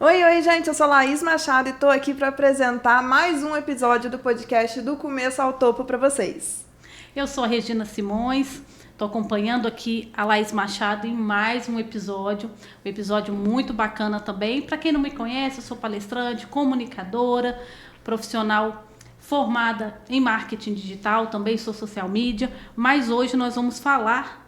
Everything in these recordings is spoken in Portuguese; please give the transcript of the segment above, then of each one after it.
Oi, gente, eu sou Laís Machado e tô aqui para apresentar mais um episódio do podcast Do Começo ao Topo para vocês. Eu sou a Regina Simões, estou acompanhando aqui a Laís Machado em mais um episódio muito bacana também. Para quem não me conhece, eu sou palestrante, comunicadora, profissional formada em marketing digital, também sou social media, mas hoje nós vamos falar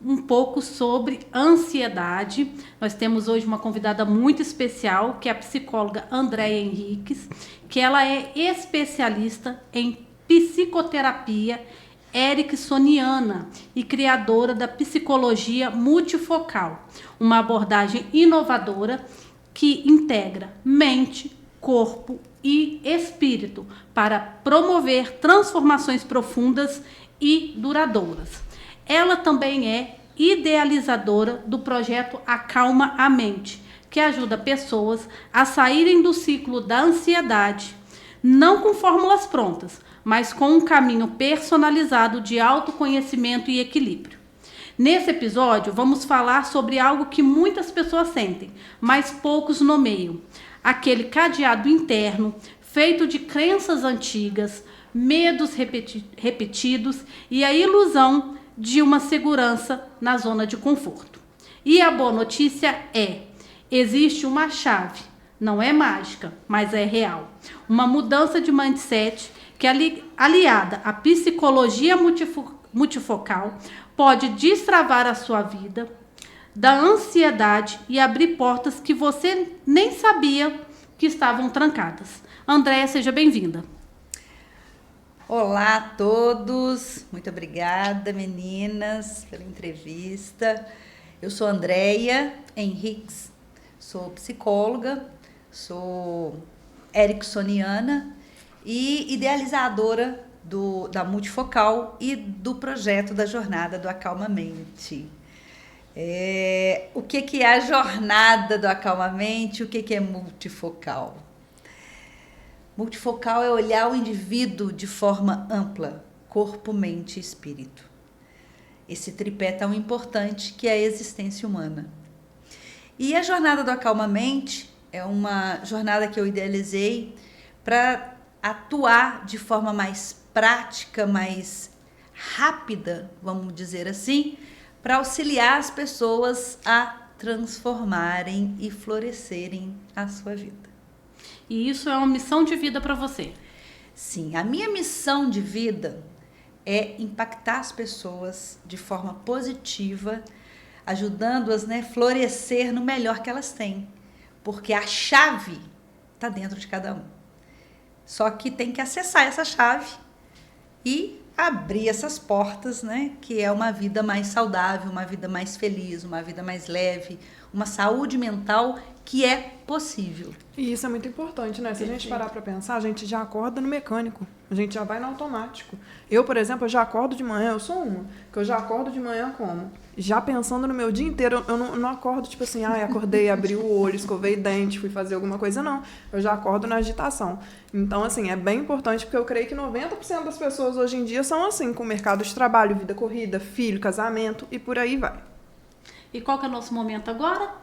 um pouco sobre ansiedade. Nós temos hoje uma convidada muito especial, que é a psicóloga Andréia Henriques, que ela é especialista em psicoterapia ericksoniana e criadora da psicologia multifocal, uma abordagem inovadora que integra mente, corpo e espírito para promover transformações profundas e duradouras. Ela também é idealizadora do projeto Acalma a Mente, que ajuda pessoas a saírem do ciclo da ansiedade, não com fórmulas prontas, mas com um caminho personalizado de autoconhecimento e equilíbrio. Nesse episódio, vamos falar sobre algo que muitas pessoas sentem, mas poucos nomeiam. Aquele cadeado interno, feito de crenças antigas, medos repetidos e a ilusão de uma segurança na zona de conforto. E a boa notícia é: existe uma chave, não é mágica, mas é real. Uma mudança de mindset que, aliada à psicologia multifocal, pode destravar a sua vida da ansiedade e abrir portas que você nem sabia que estavam trancadas. Andréia, seja bem-vinda. Olá a todos, muito obrigada meninas pela entrevista. Eu sou Andréia Henriques, sou psicóloga, sou ericksoniana e idealizadora da Multifocal e do projeto da Jornada do Acalma Mente. O que é a Jornada do Acalma Mente? O que é multifocal? Multifocal é olhar o indivíduo de forma ampla, corpo, mente e espírito. Esse tripé tão importante que é a existência humana. E a Jornada do Acalma Mente é uma jornada que eu idealizei para atuar de forma mais prática, mais rápida, vamos dizer assim, para auxiliar as pessoas a transformarem e florescerem a sua vida. E isso é uma missão de vida para você? Sim, a minha missão de vida é impactar as pessoas de forma positiva, ajudando-as a florescer no melhor que elas têm. Porque a chave está dentro de cada um. Só que tem que acessar essa chave e abrir essas portas, que é uma vida mais saudável, uma vida mais feliz, uma vida mais leve, uma saúde mental que é possível. E isso é muito importante, né? Se a gente parar para pensar, a gente já acorda no mecânico, a gente já vai no automático. Eu, por exemplo, eu já acordo de manhã, eu sou uma, que eu já acordo de manhã como? Já pensando no meu dia inteiro, eu não acordo tipo assim, acordei, abri o olho, escovei dente, fui fazer alguma coisa, não. Eu já acordo na agitação. Então, assim, é bem importante, porque eu creio que 90% das pessoas hoje em dia são assim, com o mercado de trabalho, vida corrida, filho, casamento e por aí vai. E qual que é o nosso momento agora?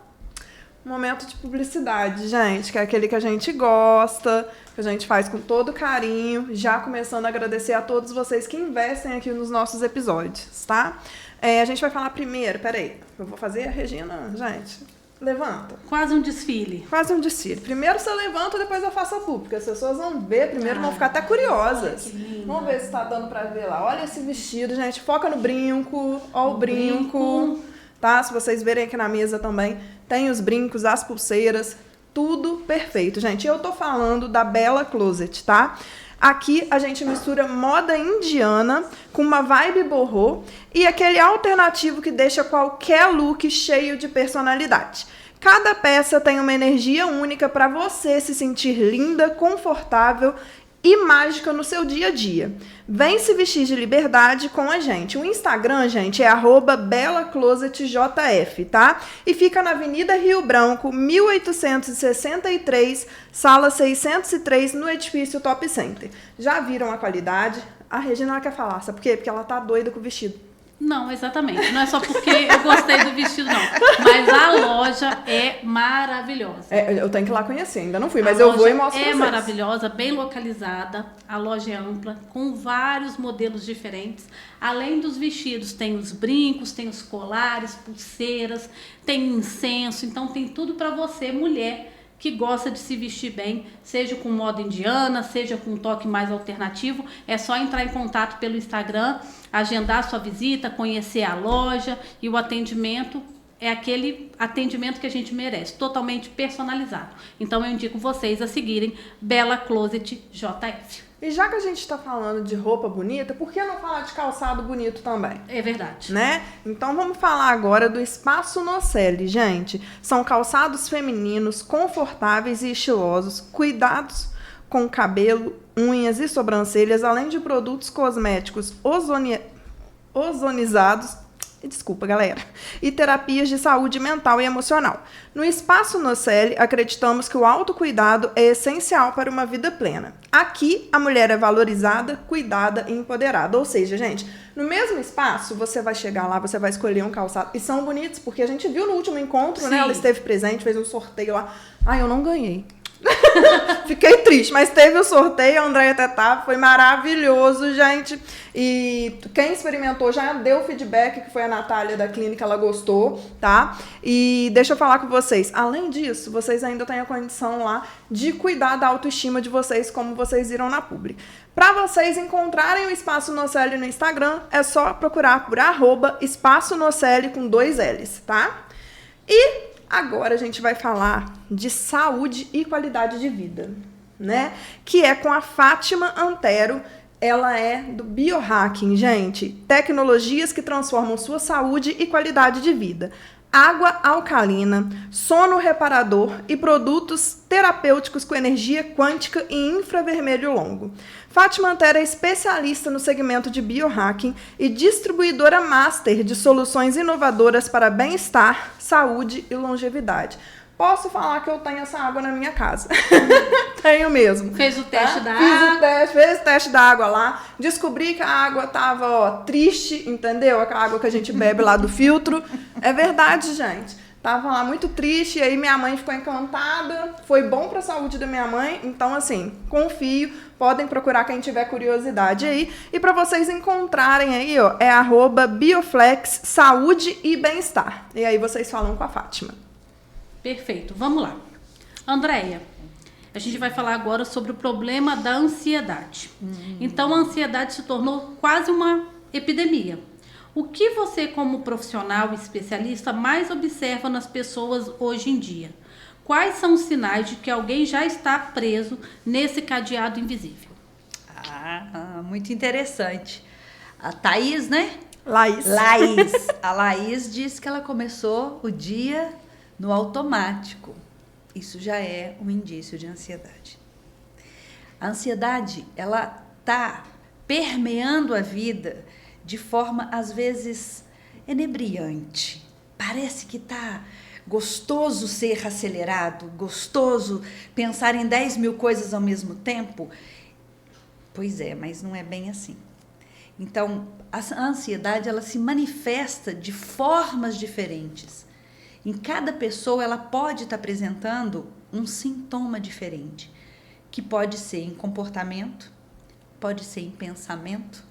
Momento de publicidade, gente, que é aquele que a gente gosta, que a gente faz com todo carinho, já começando a agradecer a todos vocês que investem aqui nos nossos episódios, tá? A gente vai falar primeiro, peraí, eu vou fazer a Regina, gente, levanta. Quase um desfile. Quase um desfile. Primeiro você levanta, depois eu faço a pública. As pessoas vão ver, primeiro vão ficar até curiosas. Vamos ver se tá dando pra ver lá. Olha esse vestido, gente, foca no brinco, ó o brinco. Tá? Se vocês verem aqui na mesa também, tem os brincos, as pulseiras, tudo perfeito, gente. Eu tô falando da Bella Closet, tá? Aqui a gente mistura moda indiana com uma vibe boho e aquele alternativo que deixa qualquer look cheio de personalidade. Cada peça tem uma energia única para você se sentir linda, confortável e mágica no seu dia a dia. Vem se vestir de liberdade com a gente. O Instagram, gente, é @bellaclosetjf, tá? E fica na Avenida Rio Branco, 1863, sala 603, no edifício Top Center. Já viram a qualidade? A Regina quer falar, sabe por quê? Porque ela tá doida com o vestido. Não, exatamente. Não é só porque eu gostei do vestido, não. Mas a loja é maravilhosa. Eu tenho que ir lá conhecer, ainda não fui, mas eu vou e mostro pra vocês. É maravilhosa, bem localizada. A loja é ampla, com vários modelos diferentes. Além dos vestidos, tem os brincos, tem os colares, pulseiras, tem incenso. Então tem tudo para você, mulher, que gosta de se vestir bem, seja com moda indiana, seja com um toque mais alternativo. É só entrar em contato pelo Instagram, agendar sua visita, conhecer a loja, e o atendimento é aquele atendimento que a gente merece, totalmente personalizado. Então eu indico vocês a seguirem Bela Closet JF. E já que a gente está falando de roupa bonita, por que não falar de calçado bonito também? É verdade. Né? Então vamos falar agora do Espaço Nocelli, gente. São calçados femininos, confortáveis e estilosos, cuidados com cabelo, unhas e sobrancelhas, além de produtos cosméticos ozonizados, desculpa, galera, e terapias de saúde mental e emocional. No Espaço Nocelli, acreditamos que o autocuidado é essencial para uma vida plena. Aqui, a mulher é valorizada, cuidada e empoderada. Ou seja, gente, no mesmo espaço, você vai chegar lá, você vai escolher um calçado. E são bonitos, porque a gente viu no último encontro, né? Ela esteve presente, fez um sorteio lá. Ai, eu não ganhei. Fiquei triste, mas teve o sorteio, a Andréia até tava, foi maravilhoso, gente. E quem experimentou já deu feedback, que foi a Natália da clínica, ela gostou, tá? E deixa eu falar com vocês, além disso, vocês ainda têm a condição lá de cuidar da autoestima de vocês, como vocês viram na publi. Para vocês encontrarem o Espaço Nocelli no Instagram, é só procurar por @Espaço Nocelli com 2 L's, tá? E agora a gente vai falar de saúde e qualidade de vida, né? Que é com a Fátima Antero. Ela é do biohacking, gente. Tecnologias que transformam sua saúde e qualidade de vida. Água alcalina, sono reparador e produtos terapêuticos com energia quântica e infravermelho longo. Fátima Antero é especialista no segmento de biohacking e distribuidora master de soluções inovadoras para bem-estar, saúde e longevidade. Posso falar que eu tenho essa água na minha casa. Tenho mesmo. Fez o teste da água? Fez o teste da água lá. Descobri que a água tava, triste, entendeu? A água que a gente bebe lá do filtro. É verdade, gente. Tava lá muito triste, e aí minha mãe ficou encantada. Foi bom pra saúde da minha mãe. Então, assim, confio. Podem procurar quem tiver curiosidade aí. E para vocês encontrarem aí, ó, é @Bioflex Saúde e Bem-Estar. E aí vocês falam com a Fátima. Perfeito, vamos lá. Andréia, a gente vai falar agora sobre o problema da ansiedade. Então, a ansiedade se tornou quase uma epidemia. O que você, como profissional e especialista, mais observa nas pessoas hoje em dia? Quais são os sinais de que alguém já está preso nesse cadeado invisível? Muito interessante. A Thaís, né? Laís. A Laís disse que ela começou o dia no automático. Isso já é um indício de ansiedade. A ansiedade, ela tá permeando a vida de forma, às vezes, enebriante. Parece que tá gostoso ser acelerado, gostoso pensar em 10 mil coisas ao mesmo tempo. Pois é, mas não é bem assim. Então, a ansiedade, ela se manifesta de formas diferentes. Em cada pessoa, ela pode estar apresentando um sintoma diferente, que pode ser em comportamento, pode ser em pensamento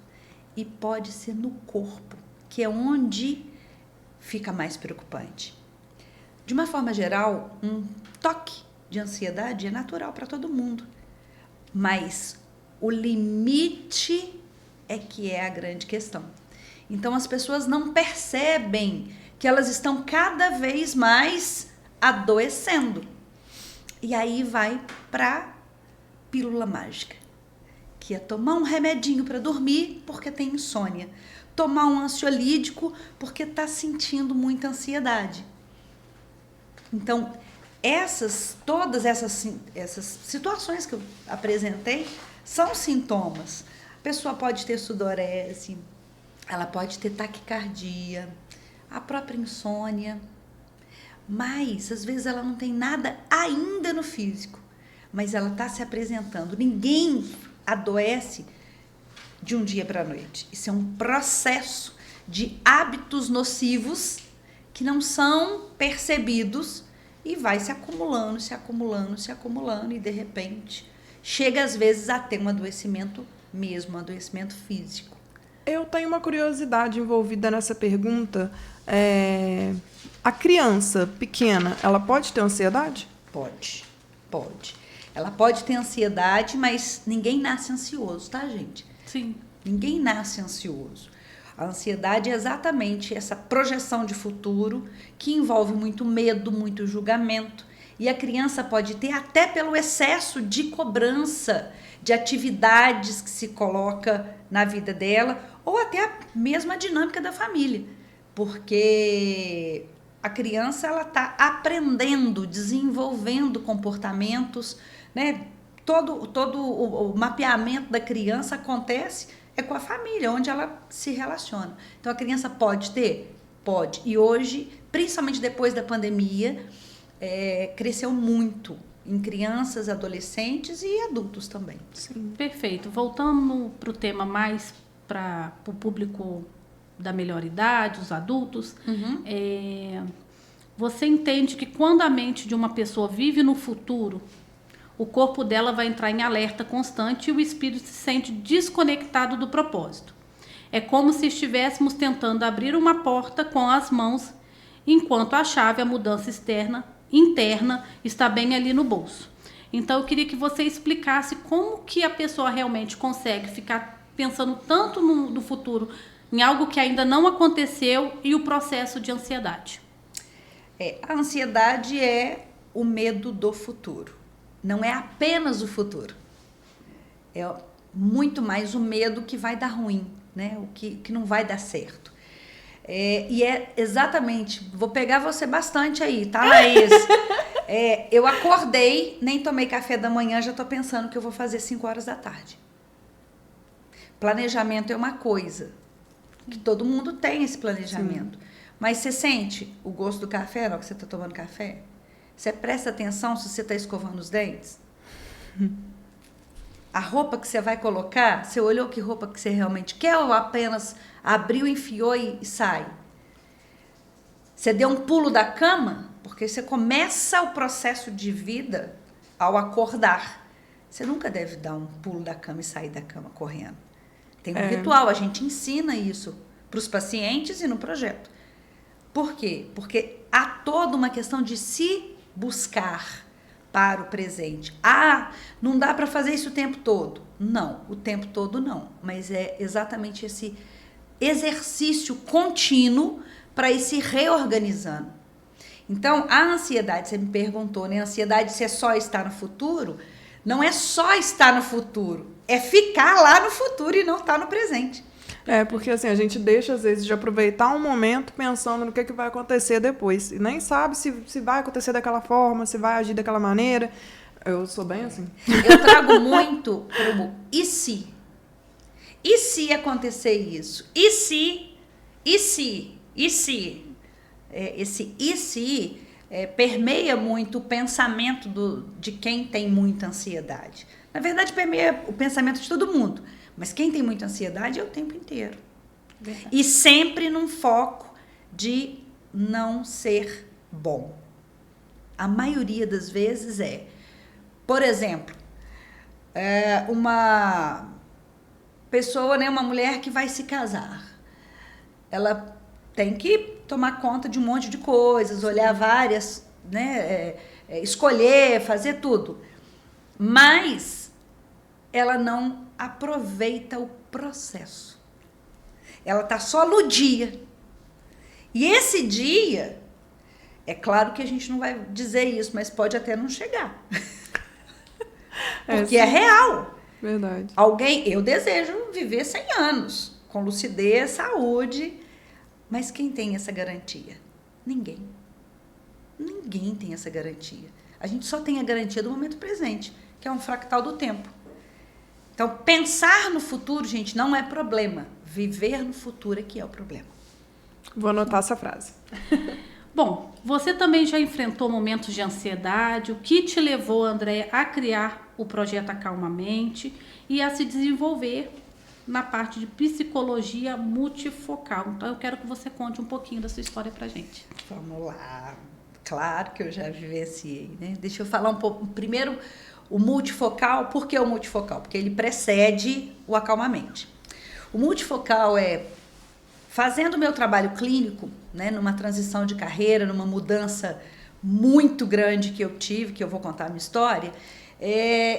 e pode ser no corpo, que é onde fica mais preocupante. De uma forma geral, um toque de ansiedade é natural para todo mundo, mas o limite é que é a grande questão. Então, as pessoas não percebem que elas estão cada vez mais adoecendo. E aí vai para pílula mágica, que é tomar um remedinho para dormir porque tem insônia, tomar um ansiolítico porque está sentindo muita ansiedade. Então, todas essas situações que eu apresentei são sintomas. A pessoa pode ter sudorese, ela pode ter taquicardia, a própria insônia, mas às vezes ela não tem nada ainda no físico, mas ela está se apresentando. Ninguém adoece de um dia para a noite. Isso é um processo de hábitos nocivos que não são percebidos e vai se acumulando, se acumulando, se acumulando e de repente chega às vezes a ter um adoecimento mesmo, um adoecimento físico. Eu tenho uma curiosidade envolvida nessa pergunta. A criança pequena, ela pode ter ansiedade? Pode. Ela pode ter ansiedade, mas ninguém nasce ansioso, tá, gente? Sim. Ninguém nasce ansioso. A ansiedade é exatamente essa projeção de futuro que envolve muito medo, muito julgamento. E a criança pode ter até pelo excesso de cobrança, de atividades que se coloca na vida dela, ou até a mesma dinâmica da família. Porque a criança ela está aprendendo, desenvolvendo comportamentos, né? Todo o mapeamento da criança acontece com a família, onde ela se relaciona. Então, a criança pode ter? Pode. E hoje, principalmente depois da pandemia, cresceu muito em crianças, adolescentes e adultos também. Sim. Perfeito. Voltando para o tema mais para o público da melhor idade, os adultos, você entende que quando a mente de uma pessoa vive no futuro, o corpo dela vai entrar em alerta constante e o espírito se sente desconectado do propósito. É como se estivéssemos tentando abrir uma porta com as mãos, enquanto a chave, a mudança interna, está bem ali no bolso. Então, eu queria que você explicasse como que a pessoa realmente consegue ficar pensando tanto no futuro, em algo que ainda não aconteceu e o processo de ansiedade. A ansiedade é o medo do futuro. Não é apenas o futuro. É muito mais o medo que vai dar ruim, né? O que não vai dar certo. E é exatamente... Vou pegar você bastante aí, tá, Laís? Eu acordei, nem tomei café da manhã, já estou pensando que eu vou fazer 5 horas da tarde. Planejamento é uma coisa, que todo mundo tem esse planejamento. Sim. Mas você sente o gosto do café na hora que você está tomando café? Você presta atenção se você está escovando os dentes? A roupa que você vai colocar, você olhou que roupa que você realmente quer ou apenas abriu, enfiou e sai? Você deu um pulo da cama? Porque você começa o processo de vida ao acordar. Você nunca deve dar um pulo da cama e sair da cama correndo. Tem um ritual, a gente ensina isso para os pacientes e no projeto. Por quê? Porque há toda uma questão de se buscar para o presente. Não dá para fazer isso o tempo todo. Não, o tempo todo não. Mas é exatamente esse exercício contínuo para ir se reorganizando. Então, a ansiedade, você me perguntou, né? A ansiedade, se é só estar no futuro, não é só estar no futuro, é ficar lá no futuro e não estar no presente. Porque assim, a gente deixa, às vezes, de aproveitar um momento pensando no que vai acontecer depois. E nem sabe se vai acontecer daquela forma, se vai agir daquela maneira. Eu sou bem assim. Eu trago muito pro e se? E se acontecer isso? E se? E se? E se? Esse e se permeia muito o pensamento de quem tem muita ansiedade. Na verdade, permeia o pensamento de todo mundo. Mas quem tem muita ansiedade é o tempo inteiro. Verdade. E sempre num foco de não ser bom. A maioria das vezes por exemplo, uma pessoa, né, uma mulher que vai se casar. Ela tem que tomar conta de um monte de coisas, olhar várias, né, escolher, fazer tudo. Mas ela não aproveita o processo. Ela está só no dia. E esse dia, é claro que a gente não vai dizer isso, mas pode até não chegar. Porque é real. Verdade. Eu desejo viver 100 anos, com lucidez, saúde, mas quem tem essa garantia? Ninguém. Ninguém tem essa garantia. A gente só tem a garantia do momento presente, que é um fractal do tempo. Então, pensar no futuro, gente, não é problema. Viver no futuro é que é o problema. Vou anotar essa frase. Bom, você também já enfrentou momentos de ansiedade. O que te levou, Andréia, a criar o projeto Acalma Mente e a se desenvolver na parte de psicologia multifocal. Então, eu quero que você conte um pouquinho da sua história pra gente. Vamos lá. Claro que eu já vivenciei, né? Deixa eu falar um pouco. Primeiro, o multifocal. Por que o multifocal? Porque ele precede o acalmamente. O multifocal é fazendo o meu trabalho clínico, né, numa transição de carreira, numa mudança muito grande que eu tive, que eu vou contar a minha história.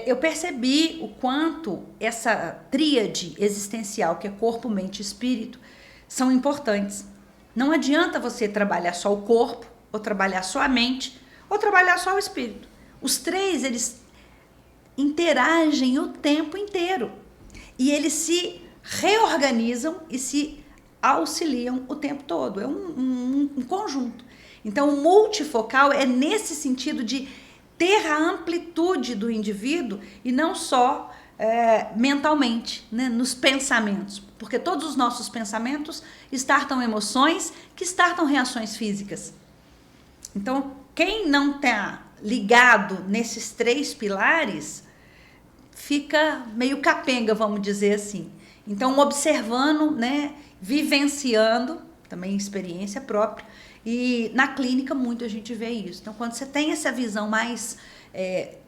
Eu percebi o quanto essa tríade existencial, que é corpo, mente e espírito, são importantes. Não adianta você trabalhar só o corpo, ou trabalhar só a mente, ou trabalhar só o espírito. Os três, eles interagem o tempo inteiro. E eles se reorganizam e se auxiliam o tempo todo. É um conjunto. Então, o multifocal é nesse sentido de ter a amplitude do indivíduo e não só mentalmente, né, nos pensamentos. Porque todos os nossos pensamentos startam emoções que startam reações físicas. Então, quem não está ligado nesses três pilares fica meio capenga, vamos dizer assim. Então, observando, né, vivenciando, também experiência própria, e na clínica muito a gente vê isso. Então, quando você tem essa visão mais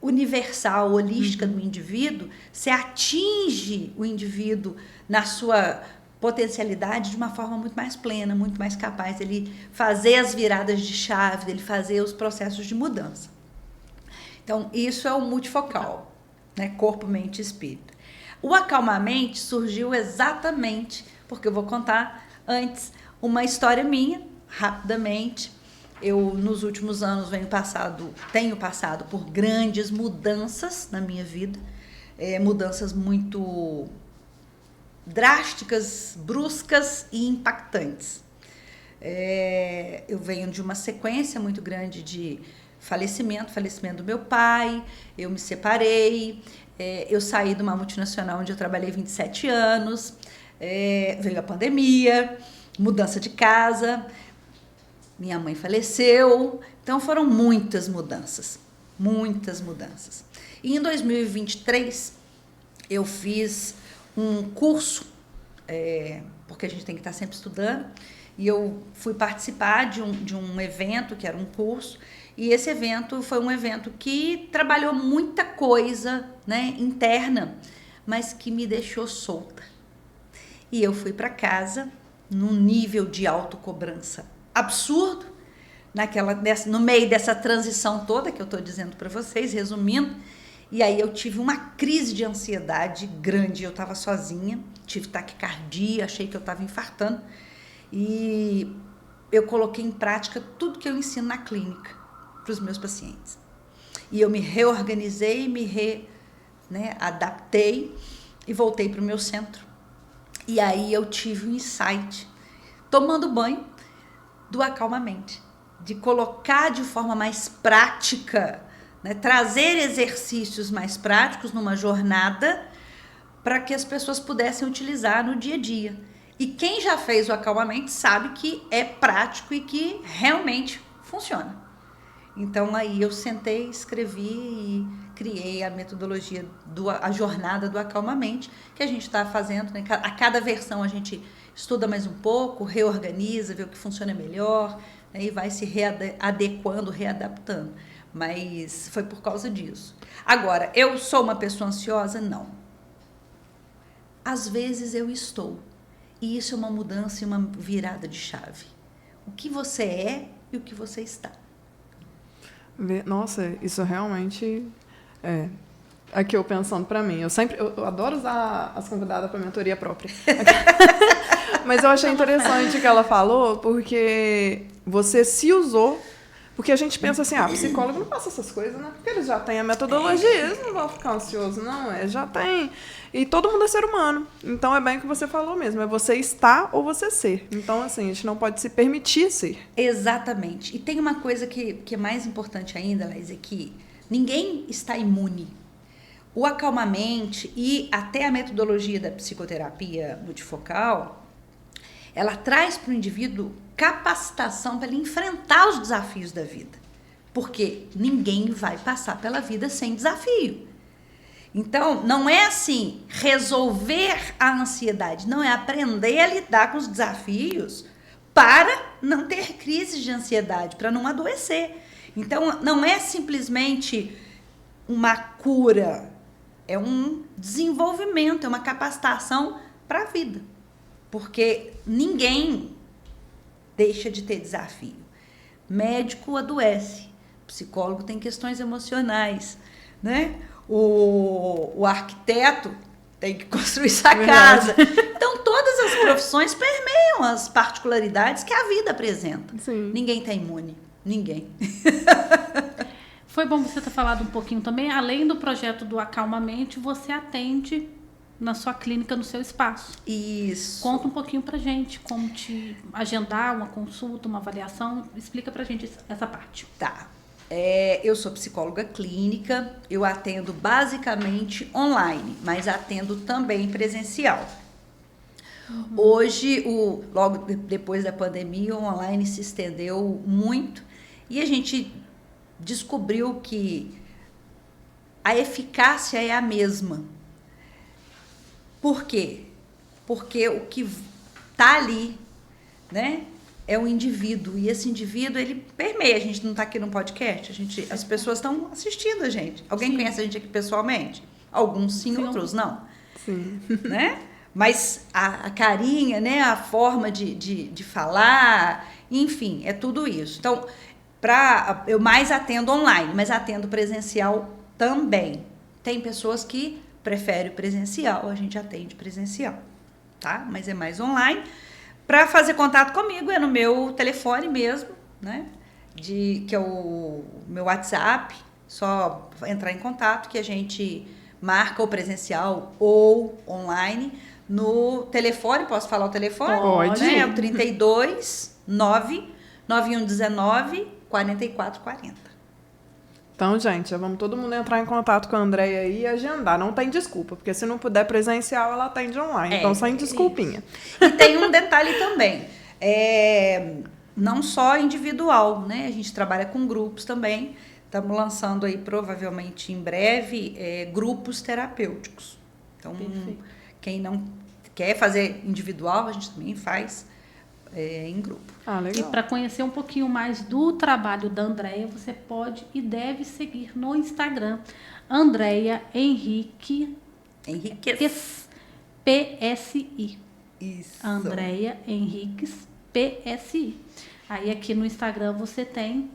universal, holística do indivíduo, você atinge o indivíduo na sua potencialidade de uma forma muito mais plena, muito mais capaz dele fazer as viradas de chave, dele fazer os processos de mudança. Então, isso é o multifocal, né? Corpo, mente e espírito. O acalmamente surgiu exatamente porque eu vou contar antes uma história minha, rapidamente. Eu, nos últimos anos, tenho passado por grandes mudanças na minha vida, mudanças muito drásticas, bruscas e impactantes. Eu venho de uma sequência muito grande de falecimento do meu pai, eu me separei, eu saí de uma multinacional onde eu trabalhei 27 anos, veio a pandemia, mudança de casa, minha mãe faleceu, então foram muitas mudanças. E em 2023 eu fiz um curso, porque a gente tem que estar sempre estudando, e eu fui participar de um evento, que era um curso, e esse evento foi um evento que trabalhou muita coisa, né, interna, mas que me deixou solta. E eu fui para casa num nível de autocobrança absurdo, no meio dessa transição toda que eu estou dizendo para vocês, resumindo. E aí eu tive uma crise de ansiedade grande, eu estava sozinha, tive taquicardia, achei que eu estava infartando. E eu coloquei em prática tudo que eu ensino na clínica para os meus pacientes. E eu me reorganizei, adaptei e voltei para o meu centro. E aí eu tive um insight, tomando banho, do acalmamente, de colocar de forma mais prática, né, trazer exercícios mais práticos numa jornada para que as pessoas pudessem utilizar no dia a dia. E quem já fez o acalmamente sabe que é prático e que realmente funciona. Então aí eu sentei, escrevi e criei a metodologia, a jornada do acalmamente, que a gente está fazendo, né? A cada versão a gente estuda mais um pouco, reorganiza, vê o que funciona melhor, né? E vai se adequando, readaptando. Mas foi por causa disso. Agora, eu sou uma pessoa ansiosa? Não. Às vezes eu estou. E isso é uma mudança e uma virada de chave. O que você é e o que você está. Nossa, isso realmente é. Aqui eu pensando pra mim. Eu adoro usar as convidadas pra mentoria própria. Mas eu achei interessante o que ela falou, porque você se usou. Porque a gente pensa assim, psicólogo não passa essas coisas, né? Porque eles já têm a metodologia, eles não vão ficar ansiosos, não. Já tem. E todo mundo é ser humano. Então é bem o que você falou mesmo, é você estar ou você ser. Então, assim, a gente não pode se permitir ser. Exatamente. E tem uma coisa que é mais importante ainda, Laís, é que ninguém está imune. O acalmamente e até a metodologia da psicoterapia multifocal, ela traz para o indivíduo capacitação para ele enfrentar os desafios da vida. Porque ninguém vai passar pela vida sem desafio. Então, não é assim, resolver a ansiedade, não, é aprender a lidar com os desafios para não ter crises de ansiedade, para não adoecer. Então, não é simplesmente uma cura, é um desenvolvimento, é uma capacitação para a vida. Porque ninguém deixa de ter desafio. Médico adoece, psicólogo tem questões emocionais, né? O arquiteto tem que construir sua casa. Então, todas as profissões permeiam as particularidades que a vida apresenta. Sim. Ninguém está imune. Ninguém. Foi bom você ter falado um pouquinho também. Além do projeto do Acalma Mente, você atende na sua clínica, no seu espaço. Isso. Conta um pouquinho pra gente como te agendar uma consulta, uma avaliação. Explica pra gente essa parte. Tá. Eu sou psicóloga clínica, eu atendo basicamente online, mas atendo também presencial. Hoje, logo depois da pandemia, o online se estendeu muito e a gente descobriu que a eficácia é a mesma. Por quê? Porque o que está ali, né, é o indivíduo. E esse indivíduo, ele permeia. A gente não está aqui no podcast, as pessoas estão assistindo a gente. Alguém conhece a gente aqui pessoalmente? Alguns sim, outros não. Sim. Né? Mas a carinha, né, a forma de falar, enfim, é tudo isso. Então, eu mais atendo online, mas atendo presencial também. Tem pessoas que preferem presencial, a gente atende presencial, tá? Mas é mais online. Para fazer contato comigo é no meu telefone mesmo, né? Que é o meu WhatsApp, só entrar em contato que a gente marca o presencial ou online. No telefone, posso falar o telefone? Pode. Né? É o 32 99119 4440. Então, gente, vamos todo mundo entrar em contato com a Andréia aí e agendar. Não tem desculpa, porque se não puder presencial, ela atende online. Então, sem desculpinha. Isso. E tem um detalhe também. Não só individual, né? A gente trabalha com grupos também. Estamos lançando aí, provavelmente em breve, grupos terapêuticos. Então, quem não quer fazer individual, a gente também faz em grupo. Legal. E para conhecer um pouquinho mais do trabalho da Andréia, você pode e deve seguir no Instagram, Andréia Henriques PSI. Isso. Andréia Henriques PSI. Aí aqui no Instagram você tem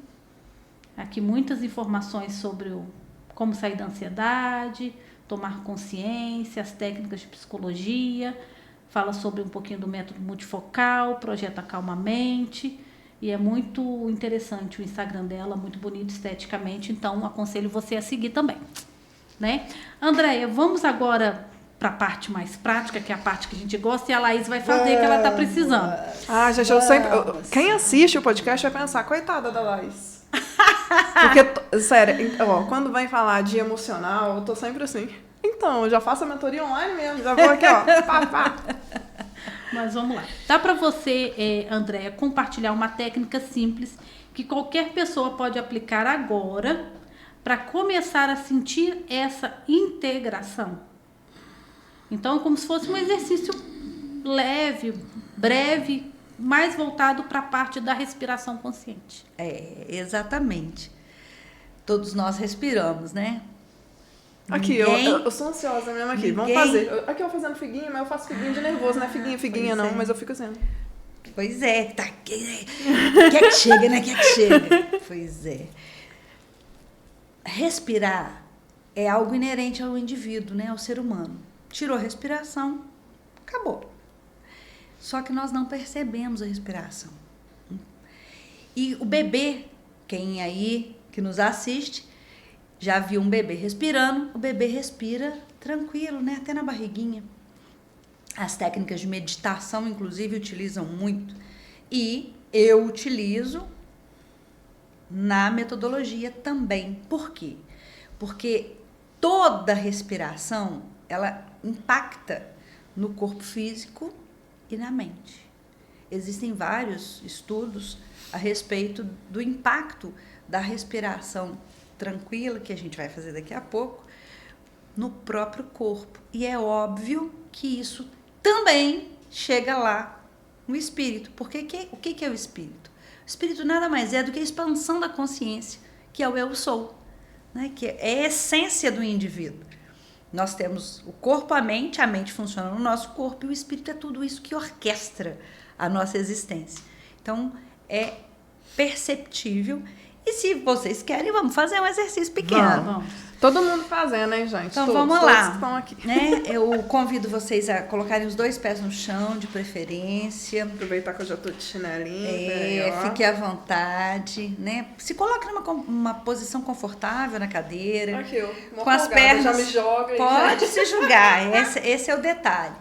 aqui muitas informações sobre como sair da ansiedade, tomar consciência, as técnicas de psicologia. Fala sobre um pouquinho do método multifocal, projeto Acalma Mente. E é muito interessante o Instagram dela, muito bonito esteticamente. Então, aconselho você a seguir também. Né? Andréia, vamos agora para a parte mais prática, que é a parte que a gente gosta. E a Laís vai fazer, que ela está precisando. Gente, quem assiste o podcast vai pensar, coitada da Laís. Porque, sério, quando vem falar de emocional, eu tô sempre assim... Então, eu já faço a mentoria online mesmo, já vou aqui, pá. Mas vamos lá. Dá para você, Andréia, compartilhar uma técnica simples que qualquer pessoa pode aplicar agora para começar a sentir essa integração? Então, como se fosse um exercício leve, breve, mais voltado para a parte da respiração consciente. Exatamente. Todos nós respiramos, né? Aqui, eu sou ansiosa mesmo aqui. Vamos fazer. Aqui eu fazendo figuinha, mas eu faço figuinha de nervoso, não é figuinha não, mas eu fico assim. Pois é, tá. Quer que chega, né? Quer que chega. Pois é. Respirar é algo inerente ao indivíduo, né? Ao ser humano. Tirou a respiração, acabou. Só que nós não percebemos a respiração. E o bebê, quem aí que nos assiste, já viu um bebê respirando, o bebê respira tranquilo, né? Até na barriguinha. As técnicas de meditação, inclusive, utilizam muito. E eu utilizo na metodologia também. Por quê? Porque toda respiração, ela impacta no corpo físico e na mente. Existem vários estudos a respeito do impacto da respiração tranquila, que a gente vai fazer daqui a pouco, no próprio corpo. E é óbvio que isso também chega lá no espírito. Porque o que é o espírito? O espírito nada mais é do que a expansão da consciência, que é o eu sou, né? Que é a essência do indivíduo. Nós temos o corpo, a mente funciona no nosso corpo e o espírito é tudo isso que orquestra a nossa existência. Então, é perceptível. E se vocês querem, vamos fazer um exercício pequeno. Vamos. Todo mundo fazendo, hein, gente? Então todos, vamos todos lá. que estão aqui. Né? Eu convido vocês a colocarem os 2 pés no chão, de preferência. Aproveitar que eu já tô de chinelinho. Fique à vontade, né? Se coloque numa posição confortável na cadeira. Aqui, com as pernas. Já me joga aí. Pode se julgar, esse é o detalhe.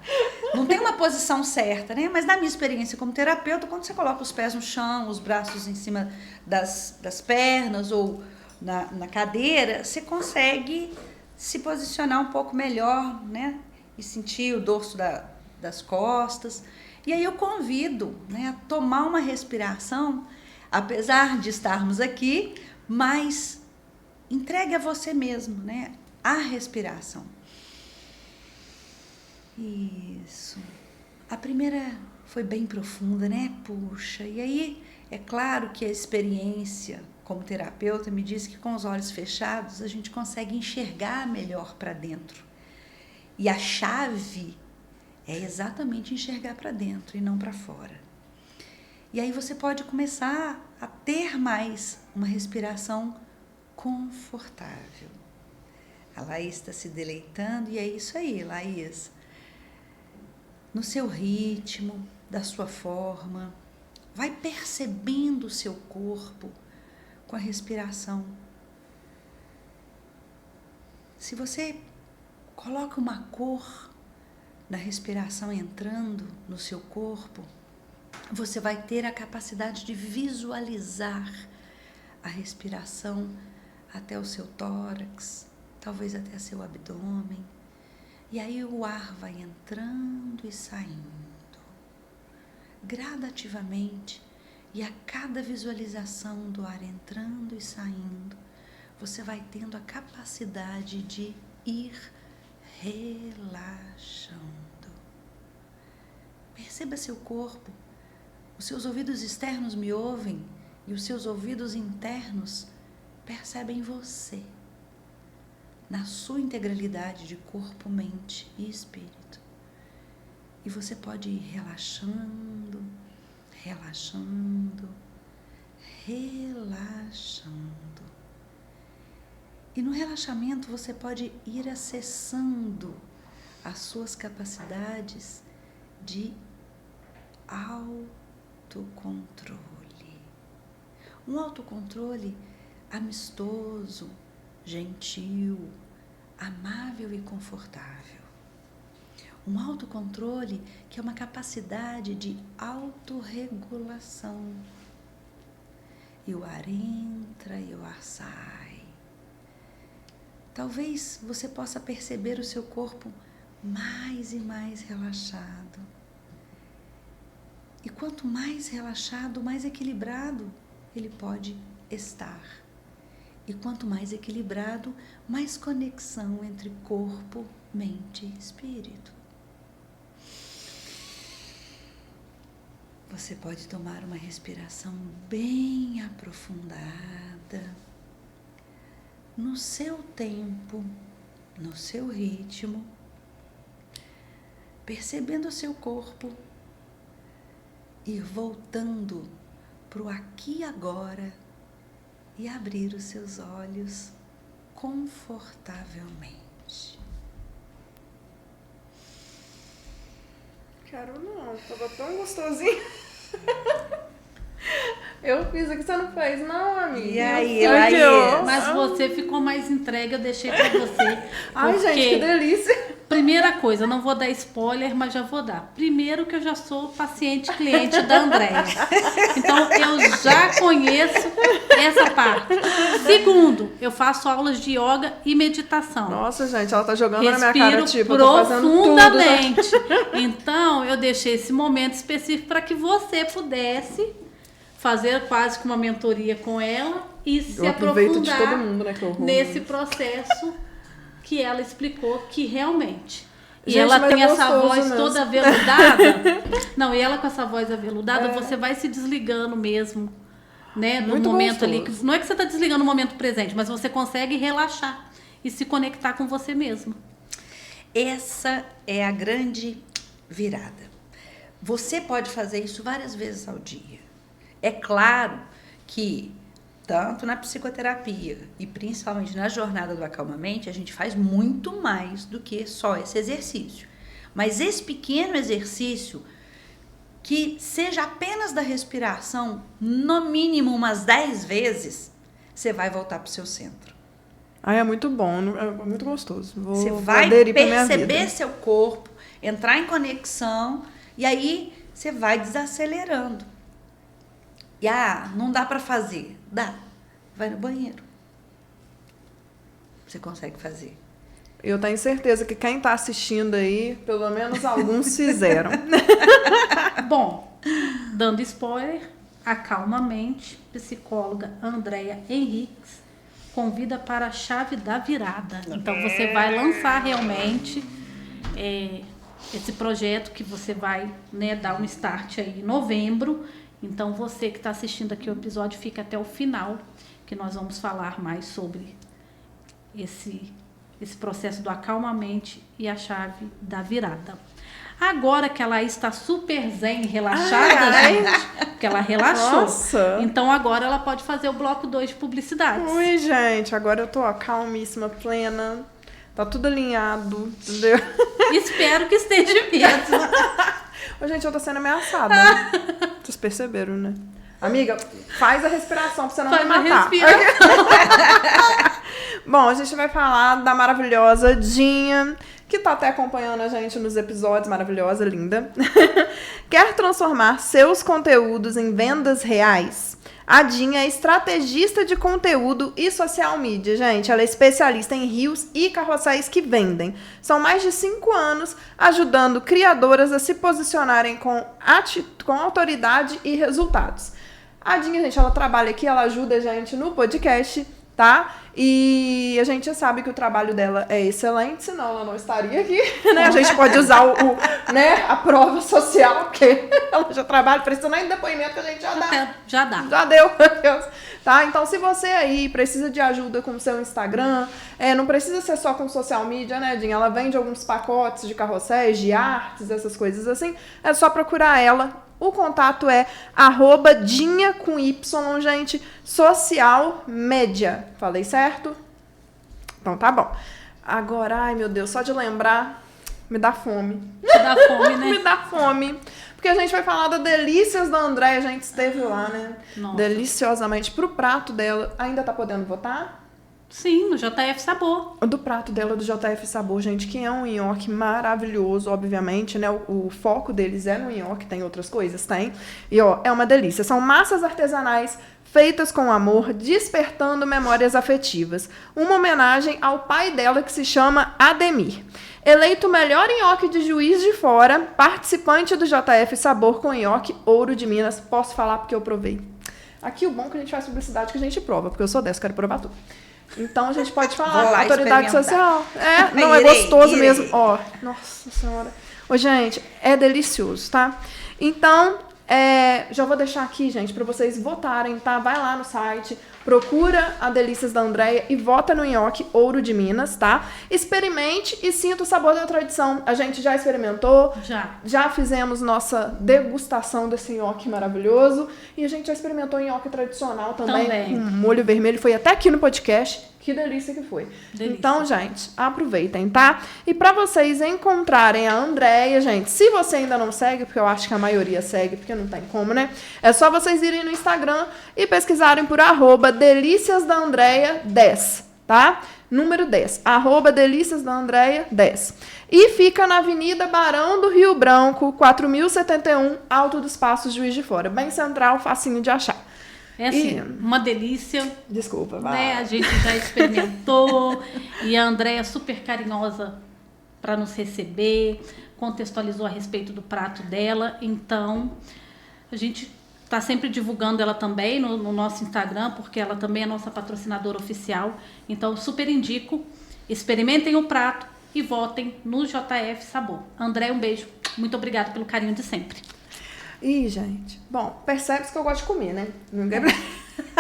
Não tem uma posição certa, né? Mas na minha experiência como terapeuta, quando você coloca os pés no chão, os braços em cima das pernas ou na cadeira, você consegue se posicionar um pouco melhor, né? E sentir o dorso das costas. E aí eu convido, né, a tomar uma respiração, apesar de estarmos aqui, mas entregue a você mesmo, né? A respiração. Isso. A primeira foi bem profunda, né? Puxa, e aí é claro que a experiência como terapeuta me diz que com os olhos fechados a gente consegue enxergar melhor para dentro. E a chave é exatamente enxergar para dentro e não para fora. E aí você pode começar a ter mais uma respiração confortável. A Laís está se deleitando e é isso aí, Laís. No seu ritmo, da sua forma, vai percebendo o seu corpo com a respiração. Se você coloca uma cor na respiração entrando no seu corpo, você vai ter a capacidade de visualizar a respiração até o seu tórax, talvez até seu abdômen. E aí o ar vai entrando e saindo gradativamente. E a cada visualização do ar entrando e saindo, você vai tendo a capacidade de ir relaxando. Perceba seu corpo. Os seus ouvidos externos me ouvem e os seus ouvidos internos percebem você, na sua integralidade de corpo, mente e espírito. E você pode ir relaxando, relaxando, relaxando. E no relaxamento você pode ir acessando as suas capacidades de autocontrole. Um autocontrole amistoso, gentil, amável e confortável. Um autocontrole que é uma capacidade de autorregulação. E o ar entra e o ar sai. Talvez você possa perceber o seu corpo mais e mais relaxado. E quanto mais relaxado, mais equilibrado ele pode estar. E quanto mais equilibrado, mais conexão entre corpo, mente e espírito. Você pode tomar uma respiração bem aprofundada, no seu tempo, no seu ritmo, percebendo o seu corpo, ir voltando para o aqui e agora e abrir os seus olhos confortavelmente. Quero não, tava tão gostosinho. Eu fiz aqui, você não fez, não, amiga? E aí, Laís? Mas você ficou mais entregue, eu deixei pra você. Ai, gente, que delícia. Primeira coisa, não vou dar spoiler, mas já vou dar. Primeiro que eu já sou paciente cliente da Andréia. Então, eu já conheço essa parte. Segundo, eu faço aulas de yoga e meditação. Nossa, gente, ela tá jogando Respiro na minha cara, tipo, eu tô fazendo tudo. profundamente. Então, eu deixei esse momento específico para que você pudesse fazer quase que uma mentoria com ela e se Eu aproveito de aprofundar todo mundo, né, que horror. nesse processo que ela explicou que realmente... E Gente, ela mas tem é essa gostoso voz mesmo. toda aveludada. Não, e ela com essa voz aveludada, você vai se desligando mesmo, né? No Muito momento gostoso. ali. Não é que você está desligando no momento presente, mas você consegue relaxar e se conectar com você mesmo. Essa é a grande virada. Você pode fazer isso várias vezes ao dia. É claro que, tanto na psicoterapia e principalmente na jornada do Acalma Mente, a gente faz muito mais do que só esse exercício. Mas esse pequeno exercício, que seja apenas da respiração, no mínimo umas 10 vezes, você vai voltar para o seu centro. É muito bom, é muito gostoso. Você Vou vai aderir pra minha perceber vida. seu corpo, entrar em conexão, e aí você vai desacelerando. E não dá para fazer. Dá. Vai no banheiro. Você consegue fazer. Eu tenho certeza que quem tá assistindo aí, pelo menos alguns fizeram. Bom, dando spoiler, Acalma Mente, psicóloga Andréia Henriques, convida para a chave da virada. Então, você vai lançar realmente esse projeto que você vai, né, dar um start aí em novembro. Então, você que está assistindo aqui o episódio, fica até o final, que nós vamos falar mais sobre esse processo do Acalma Mente e a chave da virada. Agora que ela está super zen e relaxada, gente, porque ela relaxou. Nossa. Então agora ela pode fazer o bloco 2 de publicidades. Ui, gente, agora eu tô calmíssima, plena. Tá tudo alinhado, entendeu? Espero que esteja mesmo. Ô, gente, eu tô sendo ameaçada. Vocês perceberam, né? Amiga, faz a respiração pra você não me matar. Bom, a gente vai falar da maravilhosa Dinha, que tá até acompanhando a gente nos episódios, maravilhosa, linda. Quer transformar seus conteúdos em vendas reais? A Dinha é estrategista de conteúdo e social media, gente. Ela é especialista em reels e carrosséis que vendem. São mais de 5 anos ajudando criadoras a se posicionarem com autoridade e resultados. A Dinha, gente, ela trabalha aqui, ela ajuda a gente no podcast, tá? E a gente já sabe que o trabalho dela é excelente, senão ela não estaria aqui, né? A gente pode usar né, a prova social, porque ela já trabalha, precisa nem de depoimento que a gente já dá. Já dá. Já deu, meu Deus. Tá? Então, se você aí precisa de ajuda com o seu Instagram, não precisa ser só com social media, né, Dinha? Ela vende alguns pacotes de carrosséis, de artes, essas coisas assim. É só procurar ela. O contato é @Dinha com Y, gente, social média. Falei certo? Então tá bom. Agora, ai meu Deus, só de lembrar, me dá fome. Me dá fome, né? Me dá fome. Porque a gente vai falar da Delícias da Andréia, a gente esteve lá, né? Nossa. Deliciosamente. Pro prato dela, ainda tá podendo votar? Sim, no JF Sabor. Do prato dela, do JF Sabor, gente, que é um nhoque maravilhoso, obviamente, né? O foco deles é no nhoque, tem outras coisas, tem. E, ó, é uma delícia. São massas artesanais feitas com amor, despertando memórias afetivas. Uma homenagem ao pai dela, que se chama Ademir. Eleito o melhor nhoque de Juiz de Fora, participante do JF Sabor com nhoque Ouro de Minas. Posso falar porque eu provei. Aqui o bom é que a gente faz publicidade que a gente prova, porque eu sou dessa, quero provar tudo. Então a gente pode falar, autoridade social. Não, é gostoso mesmo. Ó, nossa senhora. Ô, gente, é delicioso, tá? Então, já vou deixar aqui, gente, pra vocês votarem, tá? Vai lá no site, procura a Delícias da Andréia e vota no nhoque Ouro de Minas, tá? Experimente e sinta o sabor da tradição. A gente já experimentou. Já fizemos nossa degustação desse nhoque maravilhoso. E a gente já experimentou nhoque tradicional também. Com molho vermelho. Foi até aqui no podcast. Que delícia que foi. Delícia. Então, gente, aproveitem, tá? E pra vocês encontrarem a Andréia, gente, se você ainda não segue, porque eu acho que a maioria segue, porque não tem como, né? É só vocês irem no Instagram e pesquisarem por @deliciasdaandreia10, tá? Número 10, @deliciasdaandreia10. E fica na Avenida Barão do Rio Branco, 4071, Alto dos Passos, Juiz de Fora. Bem central, facinho de achar. É assim, uma delícia. Desculpa, vai. Né? A gente já experimentou. E a Andréia super carinhosa para nos receber. Contextualizou a respeito do prato dela. Então, a gente está sempre divulgando ela também no nosso Instagram, porque ela também é nossa patrocinadora oficial. Então, super indico experimentem o prato e votem no JF Sabor. André, um beijo. Muito obrigada pelo carinho de sempre. Ih, gente. Bom, percebe-se que eu gosto de comer, né?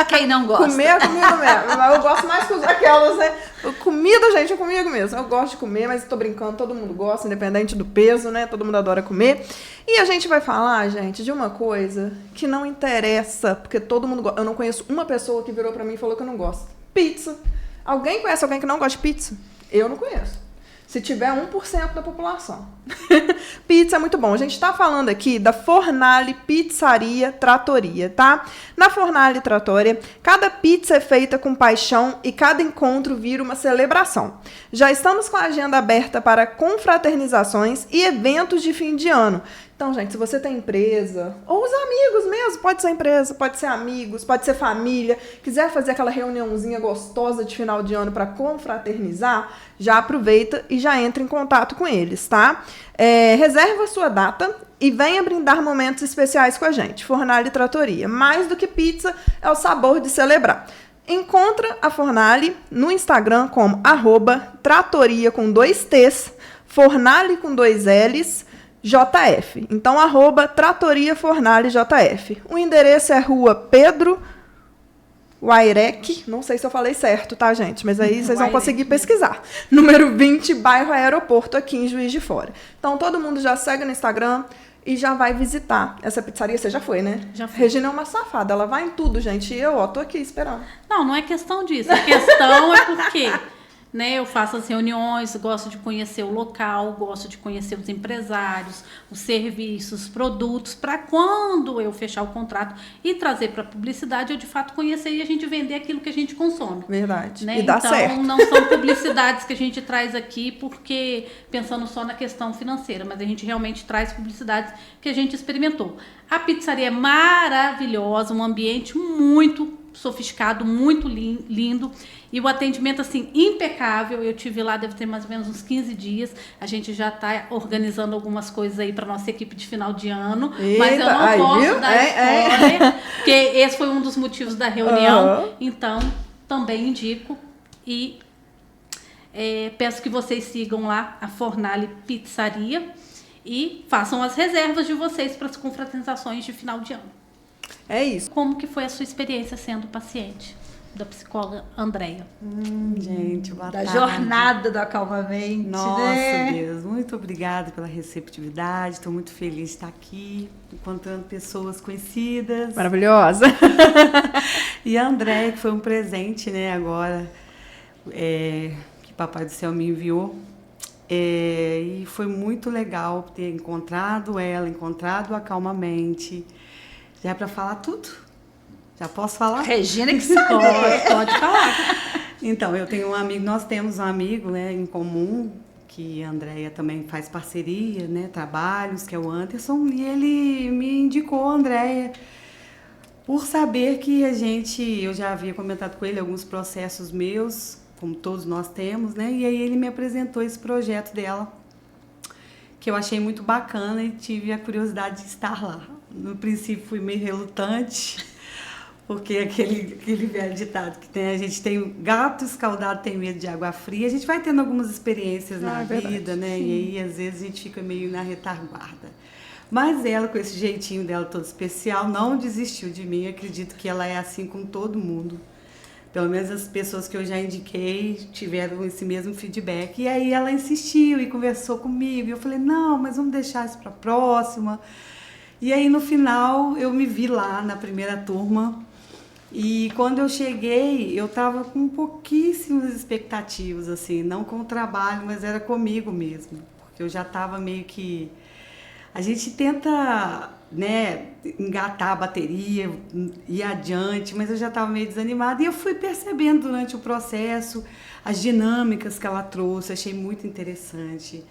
Quem não gosta? Comer é comigo mesmo. Mas eu gosto mais que aquelas, né? Comida, gente, é comigo mesmo. Eu gosto de comer, mas tô brincando, todo mundo gosta, independente do peso, né? Todo mundo adora comer. E a gente vai falar, gente, de uma coisa que não interessa, porque todo mundo gosta. Eu não conheço uma pessoa que virou pra mim e falou que eu não gosto. Pizza. Alguém conhece alguém que não gosta de pizza? Eu não conheço. Se tiver 1% da população. Pizza é muito bom. A gente está falando aqui da Fornale Pizzaria Trattoria, tá? Na Fornale Trattoria, cada pizza é feita com paixão e cada encontro vira uma celebração. Já estamos com a agenda aberta para confraternizações e eventos de fim de ano. Então, gente, se você tem empresa, ou os amigos mesmo, pode ser empresa, pode ser amigos, pode ser família, quiser fazer aquela reuniãozinha gostosa de final de ano para confraternizar, já aproveita e já entra em contato com eles, tá? Reserva a sua data e venha brindar momentos especiais com a gente. Fornale Trattoria. Mais do que pizza, é o sabor de celebrar. Encontra a Fornale no Instagram como @trattoria com 2 T's, Fornale com 2 L's, JF. Então, @Trattoria Fornale JF. O endereço é Rua Pedro Wairec. Não sei se eu falei certo, tá, gente? Mas aí vocês vão conseguir pesquisar. Número 20, bairro Aeroporto, aqui em Juiz de Fora. Então, todo mundo já segue no Instagram e já vai visitar essa pizzaria. Você já foi, né? Já fui. Regina é uma safada. Ela vai em tudo, gente. E eu, tô aqui esperando. Não é questão disso. A questão é porque... Né, eu faço as reuniões, gosto de conhecer o local, gosto de conhecer os empresários, os serviços, os produtos, para quando eu fechar o contrato e trazer para a publicidade, eu de fato conhecer e a gente vender aquilo que a gente consome. Verdade. Né? E dá então, certo. não são publicidades que a gente traz aqui porque pensando só na questão financeira, mas a gente realmente traz publicidades que a gente experimentou. A pizzaria é maravilhosa, um ambiente muito sofisticado, muito lindo, e o atendimento assim impecável. Eu tive lá, deve ter mais ou menos uns 15 dias. A gente já está organizando algumas coisas aí para nossa equipe de final de ano. Eita, mas eu não posso viu? dar spoiler, porque esse foi um dos motivos da reunião. Então, também indico e peço que vocês sigam lá a Fornale Pizzaria e façam as reservas de vocês para as confraternizações de final de ano. É isso. Como que foi a sua experiência sendo paciente da psicóloga Andréia? Gente, boa Da tarde. jornada do Acalmamente, Nossa, né? Deus, muito obrigada pela receptividade. Estou muito feliz de estar aqui, encontrando pessoas conhecidas. Maravilhosa. E a Andréia, que foi um presente, né, agora, que Papai do Céu me enviou. E foi muito legal ter encontrado ela, encontrado o Acalmamente. Já é para falar tudo? Já posso falar? Regina que sabe. Pode falar. Então, eu tenho um amigo, nós temos um amigo, né, em comum, que a Andréia também faz parceria, né, trabalhos, que é o Anderson, e ele me indicou a Andréia por saber que eu já havia comentado com ele alguns processos meus, como todos nós temos, né, e aí ele me apresentou esse projeto dela, que eu achei muito bacana e tive a curiosidade de estar lá. No princípio fui meio relutante, porque aquele velho ditado que a gente tem, gato escaldado tem medo de água fria, a gente vai tendo algumas experiências na vida, né? Sim. E aí às vezes a gente fica meio na retaguarda. Mas ela, com esse jeitinho dela todo especial, não desistiu de mim. Eu acredito que ela é assim com todo mundo. Pelo menos as pessoas que eu já indiquei tiveram esse mesmo feedback. E aí ela insistiu e conversou comigo. E eu falei, não, mas vamos deixar isso para a próxima. E aí, no final, eu me vi lá na primeira turma. E quando eu cheguei, eu estava com pouquíssimas expectativas, assim, não com o trabalho, mas era comigo mesmo. Porque eu já estava meio que... A gente tenta, né, engatar a bateria, ir adiante, mas eu já estava meio desanimada. E eu fui percebendo durante o processo as dinâmicas que ela trouxe, achei muito interessante.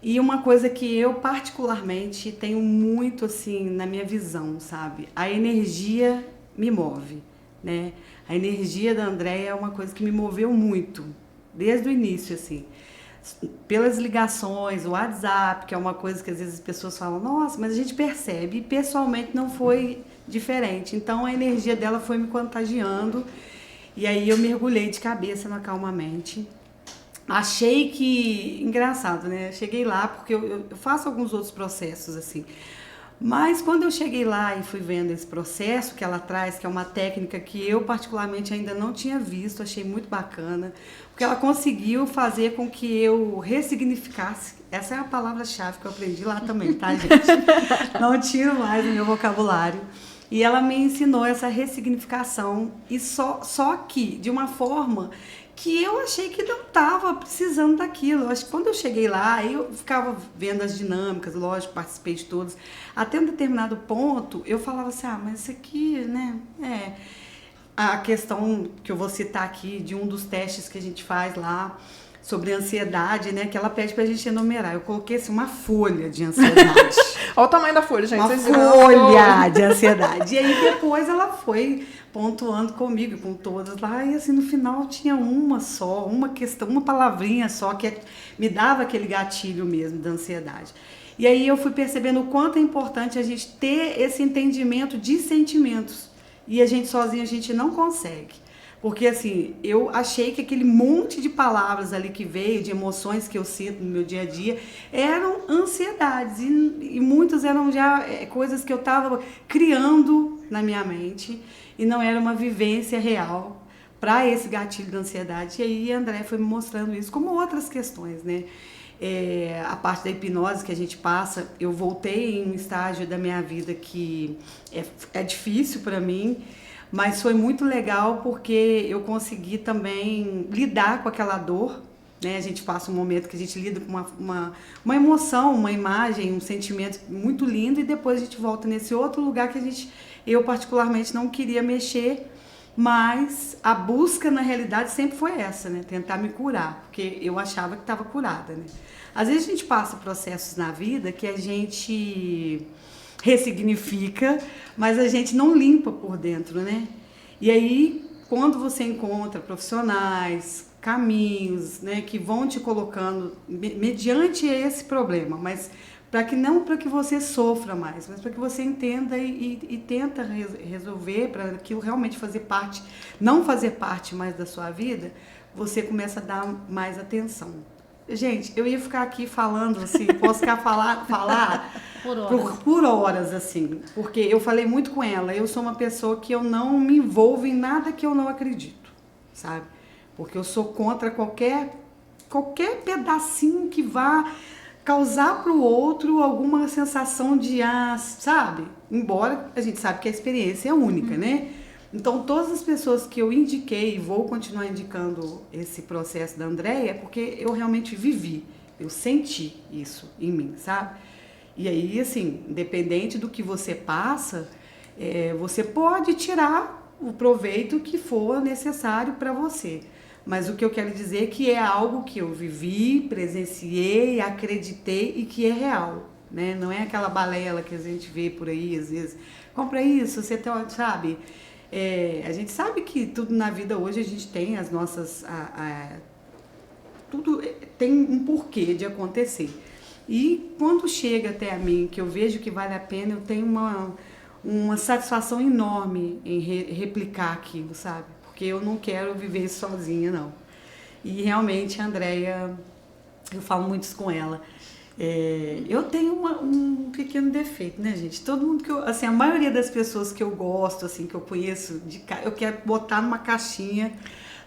E uma coisa que eu particularmente tenho muito assim na minha visão, sabe? A energia me move, né? A energia da Andréia é uma coisa que me moveu muito, desde o início, assim. Pelas ligações, o WhatsApp, que é uma coisa que às vezes as pessoas falam, nossa, mas a gente percebe, e pessoalmente não foi diferente. Então a energia dela foi me contagiando, e aí eu mergulhei de cabeça no Acalmamente. achei que... Engraçado, né? Eu cheguei lá porque eu faço alguns outros processos, assim. Mas quando eu cheguei lá e fui vendo esse processo que ela traz, que é uma técnica que eu particularmente ainda não tinha visto, achei muito bacana, porque ela conseguiu fazer com que eu ressignificasse. Essa é a palavra-chave que eu aprendi lá também, tá, gente? Não tiro mais do meu vocabulário. E ela me ensinou essa ressignificação, e só que de uma forma que eu achei que não estava precisando daquilo. Eu acho que quando eu cheguei lá, eu ficava vendo as dinâmicas, lógico, participei de todas. Até um determinado ponto, eu falava assim, mas isso aqui, né, a questão que eu vou citar aqui, de um dos testes que a gente faz lá, sobre ansiedade, né, que ela pede pra gente enumerar. Eu coloquei assim, uma folha de ansiedade. Olha o tamanho da folha, gente. Uma folha de ansiedade. E aí depois ela foi pontuando comigo, com todas lá, e assim, no final tinha uma só, uma questão, uma palavrinha só, que me dava aquele gatilho mesmo da ansiedade. E aí eu fui percebendo o quanto é importante a gente ter esse entendimento de sentimentos. E a gente sozinho, a gente não consegue. Porque, assim, eu achei que aquele monte de palavras ali que veio, de emoções que eu sinto no meu dia a dia, eram ansiedades. E muitas eram já coisas que eu estava criando na minha mente e não era uma vivência real para esse gatilho da ansiedade. E aí a André foi me mostrando isso, como outras questões, né? A parte da hipnose que a gente passa, eu voltei em um estágio da minha vida que é difícil para mim, mas foi muito legal porque eu consegui também lidar com aquela dor, né? A gente passa um momento que a gente lida com uma emoção, uma imagem, um sentimento muito lindo, e depois a gente volta nesse outro lugar que eu particularmente não queria mexer, mas a busca na realidade sempre foi essa, né? Tentar me curar, porque eu achava que estava curada, né? Às vezes a gente passa processos na vida que a gente ressignifica, mas a gente não limpa por dentro, né? E aí, quando você encontra profissionais, caminhos, né, que vão te colocando mediante esse problema, mas não para que você sofra mais, mas para que você entenda e tenta resolver, para aquilo realmente fazer parte, não fazer parte mais da sua vida, você começa a dar mais atenção. Gente, eu ia ficar aqui falando, assim, posso ficar falar por horas, assim, porque eu falei muito com ela. Eu sou uma pessoa que eu não me envolvo em nada que eu não acredito, sabe? Porque eu sou contra qualquer pedacinho que vá causar para o outro alguma sensação de, sabe? Embora a gente sabe que a experiência é única, né? Então, todas as pessoas que eu indiquei, e vou continuar indicando esse processo da Andréia, é porque eu realmente vivi, eu senti isso em mim, sabe? E aí, assim, independente do que você passa, você pode tirar o proveito que for necessário para você. Mas o que eu quero dizer é que é algo que eu vivi, presenciei, acreditei e que é real, né? Não é aquela balela que a gente vê por aí, às vezes, compra isso, você sabe... a gente sabe que tudo na vida hoje a gente tem as nossas... tudo tem um porquê de acontecer. E quando chega até a mim, que eu vejo que vale a pena, eu tenho uma satisfação enorme em replicar aquilo, sabe? Porque eu não quero viver sozinha, não. E realmente a Andréia, eu falo muito isso com ela, eu tenho um pequeno defeito, né, gente? Todo mundo assim, a maioria das pessoas que eu gosto, assim, que eu conheço, eu quero botar numa caixinha.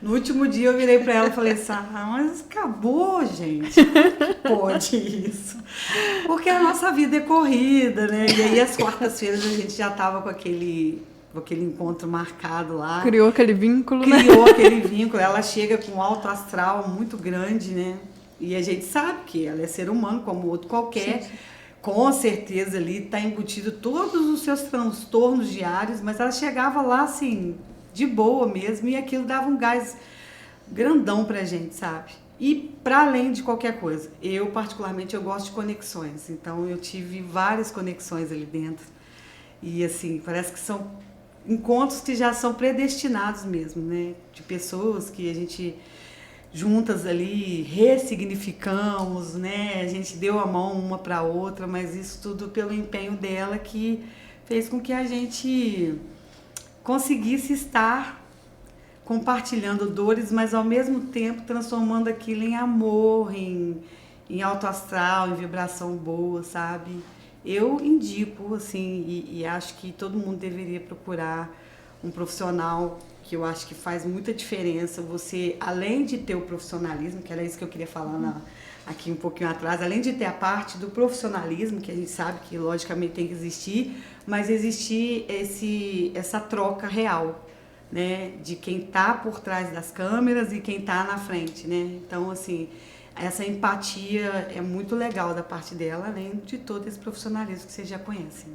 No último dia eu virei pra ela e falei assim, mas acabou, gente. Pode isso. Porque a nossa vida é corrida, né? E aí as quartas-feiras a gente já tava com aquele encontro marcado lá. Criou aquele vínculo, né? Criou aquele vínculo. Ela chega com um alto astral muito grande, né? E a gente sabe que ela é ser humano como outro qualquer. Sim. Com certeza ali está embutido todos os seus transtornos diários, mas ela chegava lá assim, de boa mesmo, e aquilo dava um gás grandão pra gente, sabe? E para além de qualquer coisa, eu particularmente eu gosto de conexões, então eu tive várias conexões ali dentro. E assim, parece que são encontros que já são predestinados mesmo, né? De pessoas que a gente juntas ali ressignificamos, né? A gente deu a mão uma para outra, mas isso tudo pelo empenho dela que fez com que a gente conseguisse estar compartilhando dores, mas ao mesmo tempo transformando aquilo em amor, em alto astral, em vibração boa, sabe? Eu indico, assim, e acho que todo mundo deveria procurar um profissional, que eu acho que faz muita diferença. Você, além de ter o profissionalismo, que era isso que eu queria falar aqui um pouquinho atrás, além de ter a parte do profissionalismo, que a gente sabe que logicamente tem que existir, mas existir essa troca real, né, de quem está por trás das câmeras e quem está na frente, né? Então, assim, essa empatia é muito legal da parte dela, além de todo esse profissionalismo que vocês já conhecem.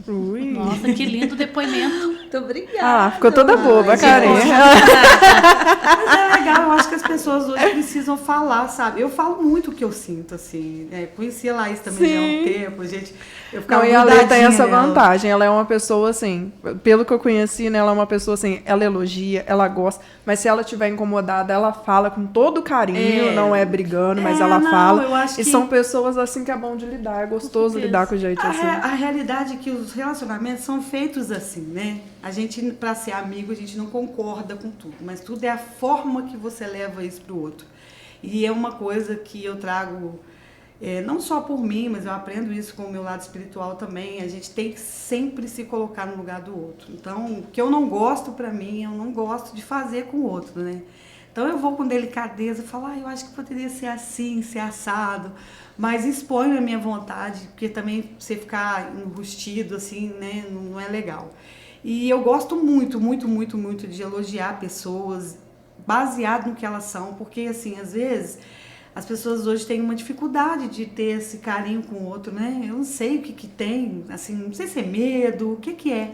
Ui. Nossa, que lindo depoimento. Muito obrigada. Ficou toda boba, Karen. Mas é legal, eu acho que as pessoas hoje precisam falar, sabe? Eu falo muito o que eu sinto, assim. Conheci a Laís também já há um tempo, gente. Eu ficava e a Lê tem essa nela. vantagem. Ela é uma pessoa, assim, pelo que eu conheci, né? Ela é uma pessoa, assim, ela elogia, ela gosta, mas se ela estiver incomodada, ela fala com todo carinho, não é brigando, mas ela fala. Eu acho e que são pessoas, assim, que é bom de lidar, é gostoso lidar com gente assim. A realidade é que os relacionamentos são feitos assim, né? A gente, pra ser amigo, a gente não concorda com tudo, mas tudo é a forma que você leva isso pro outro. E é uma coisa que eu trago, não só por mim, mas eu aprendo isso com o meu lado espiritual também. A gente tem que sempre se colocar no lugar do outro. Então, o que eu não gosto pra mim, eu não gosto de fazer com o outro, né? Então eu vou com delicadeza e falo, eu acho que poderia ser assim, ser assado, mas exponho a minha vontade, porque também você ficar enrustido assim, né, não é legal. E eu gosto muito, muito, muito, muito de elogiar pessoas baseado no que elas são, porque assim, às vezes as pessoas hoje têm uma dificuldade de ter esse carinho com o outro, né? Eu não sei o que tem, assim, não sei se é medo, o que é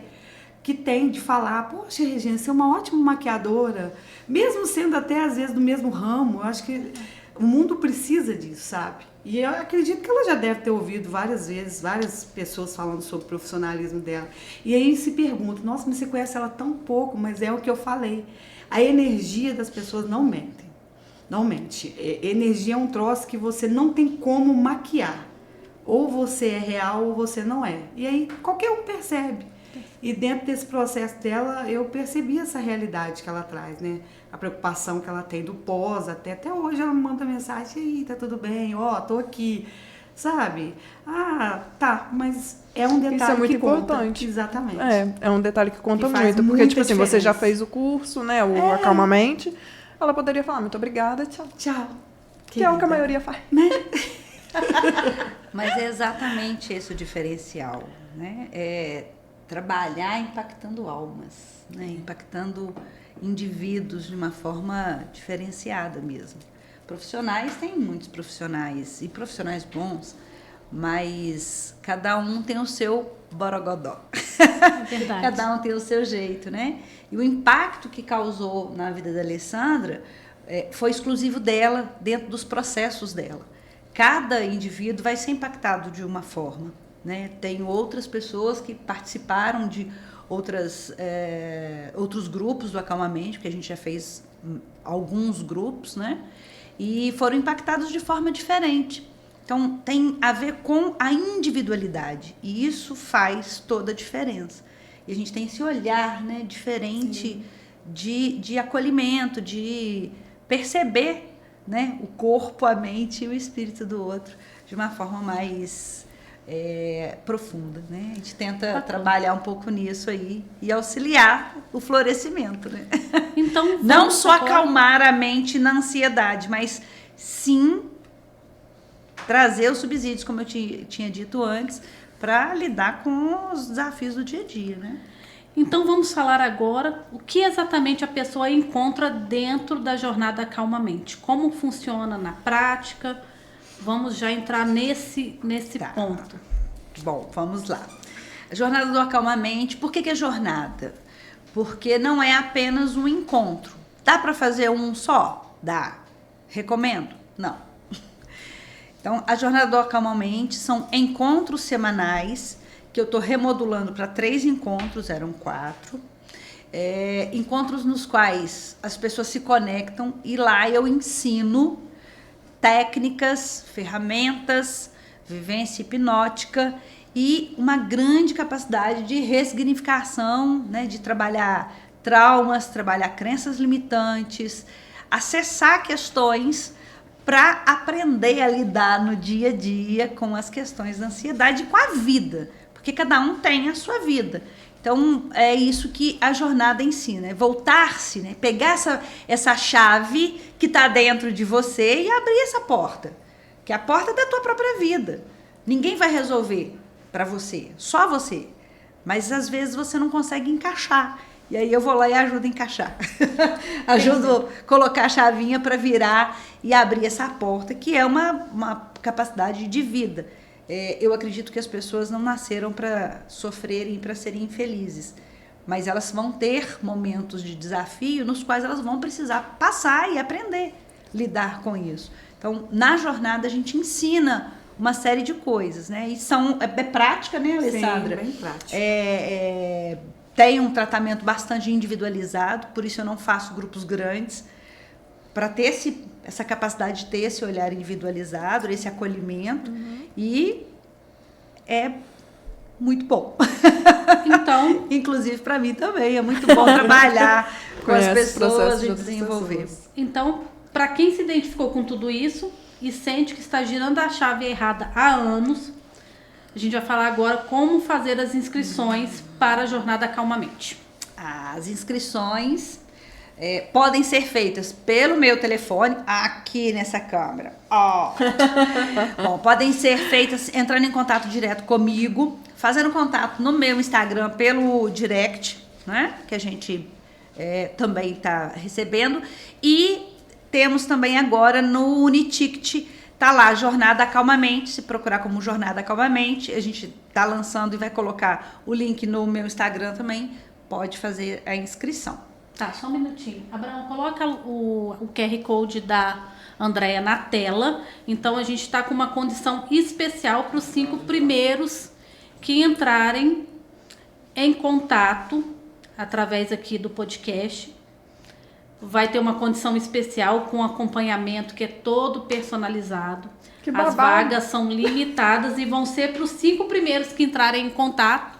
que tem de falar, poxa, Regina, você é uma ótima maquiadora, mesmo sendo até às vezes do mesmo ramo. Eu acho que o mundo precisa disso, sabe? E eu acredito que ela já deve ter ouvido várias vezes, várias pessoas falando sobre o profissionalismo dela. E aí se pergunta, nossa, mas você conhece ela tão pouco, mas é o que eu falei. A energia das pessoas não mentem. Não mente. Energia é um troço que você não tem como maquiar. Ou você é real ou você não é. E aí qualquer um percebe. E dentro desse processo dela, eu percebi essa realidade que ela traz, né? A preocupação que ela tem do pós, até hoje ela me manda mensagem, e aí, tá tudo bem, tô aqui, sabe? Tá, mas é um detalhe Isso é muito que importante. Conta. Exatamente. É um detalhe que conta Que faz muito, porque, muita tipo assim, você já diferença. fez o curso, né, o Acalmamente, ela poderia falar, muito obrigada, tchau. Tchau. Que é o que a maioria faz. Né? Mas é exatamente esse o diferencial, né? É trabalhar impactando almas, né? Impactando indivíduos de uma forma diferenciada mesmo. Profissionais, tem muitos profissionais, e profissionais bons, mas cada um tem o seu borogodó. É verdade. Cada um tem o seu jeito, né? E o impacto que causou na vida da Alessandra foi exclusivo dela, dentro dos processos dela. Cada indivíduo vai ser impactado de uma forma, né? Tem outras pessoas que participaram de outros grupos do Acalmamente, porque a gente já fez alguns grupos, né? E foram impactados de forma diferente. Então, tem a ver com a individualidade, e isso faz toda a diferença. E a gente tem esse olhar, né, diferente de acolhimento, de perceber, né, o corpo, a mente e o espírito do outro de uma forma mais profunda, né? A gente tenta trabalhar um pouco nisso aí e auxiliar o florescimento, né? Então, Não só agora... acalmar a mente na ansiedade, mas sim trazer os subsídios, como eu tinha dito antes, para lidar com os desafios do dia a dia, né? Então vamos falar agora o que exatamente a pessoa encontra dentro da jornada Acalmamente. Como funciona na prática? Vamos já entrar nesse ponto. Bom, vamos lá. A jornada do Acalmamente, por que é jornada? Porque não é apenas um encontro. Dá para fazer um só? Dá. Recomendo? Não. Então, a jornada do Acalmamente são encontros semanais, que eu estou remodulando para 3 encontros, eram 4. Encontros nos quais as pessoas se conectam e lá eu ensino técnicas, ferramentas, vivência hipnótica e uma grande capacidade de ressignificação, né, de trabalhar traumas, trabalhar crenças limitantes, acessar questões para aprender a lidar no dia a dia com as questões da ansiedade e com a vida, porque cada um tem a sua vida. Então, é isso que a jornada ensina, é voltar-se, né? Pegar essa chave que está dentro de você e abrir essa porta, que é a porta da tua própria vida. Ninguém vai resolver para você, só você. Mas, às vezes, você não consegue encaixar. E aí eu vou lá e ajudo a encaixar. Ajudo a colocar a chavinha para virar e abrir essa porta, que é uma capacidade de vida. Eu acredito que as pessoas não nasceram para sofrerem, para serem infelizes. Mas elas vão ter momentos de desafio nos quais elas vão precisar passar e aprender a lidar com isso. Então, na jornada, a gente ensina uma série de coisas, né? E é prática, né, Alessandra? Sim, bem prática. Tem um tratamento bastante individualizado, por isso eu não faço grupos grandes, para ter essa capacidade de ter esse olhar individualizado, esse acolhimento, e é muito bom. Então, inclusive para mim também, é muito bom trabalhar com as pessoas e desenvolver. Então, para quem se identificou com tudo isso e sente que está girando a chave errada há anos, a gente vai falar agora como fazer as inscrições para a Jornada Calmamente. As inscrições podem ser feitas pelo meu telefone, aqui nessa câmera. Bom, podem ser feitas entrando em contato direto comigo, fazendo contato no meu Instagram pelo direct, né? Que a gente também está recebendo. E temos também agora no Uniticket, tá lá, Jornada Calmamente, se procurar como Jornada Calmamente, a gente tá lançando e vai colocar o link no meu Instagram também, pode fazer a inscrição. Tá, só um minutinho. Abraão, coloca o QR Code da Andréia na tela. Então, a gente está com uma condição especial para os 5 primeiros que entrarem em contato através aqui do podcast. Vai ter uma condição especial com acompanhamento que é todo personalizado. Que As babado. vagas são limitadas e vão ser para os 5 primeiros que entrarem em contato,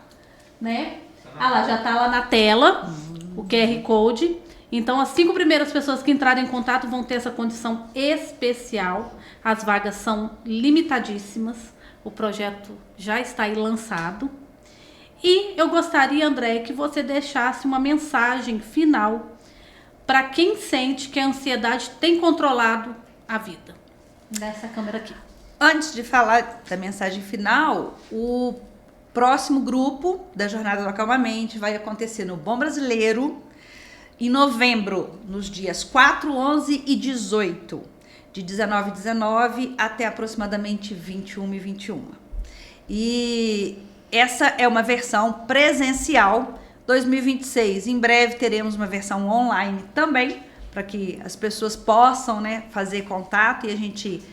né? Lá, já tá lá na tela o QR Code. Então, as 5 primeiras pessoas que entrarem em contato vão ter essa condição especial. As vagas são limitadíssimas. O projeto já está aí lançado. E eu gostaria, André, que você deixasse uma mensagem final para quem sente que a ansiedade tem controlado a vida. Nessa câmera aqui. Antes de falar da mensagem final, o próximo grupo da Jornada do Acalmamente vai acontecer no Bom Brasileiro, em novembro, nos dias 4, 11 e 18, de 19 e 19 até aproximadamente 21 e 21. E essa é uma versão presencial. 2026, em breve teremos uma versão online também, para que as pessoas possam, né, fazer contato e a gente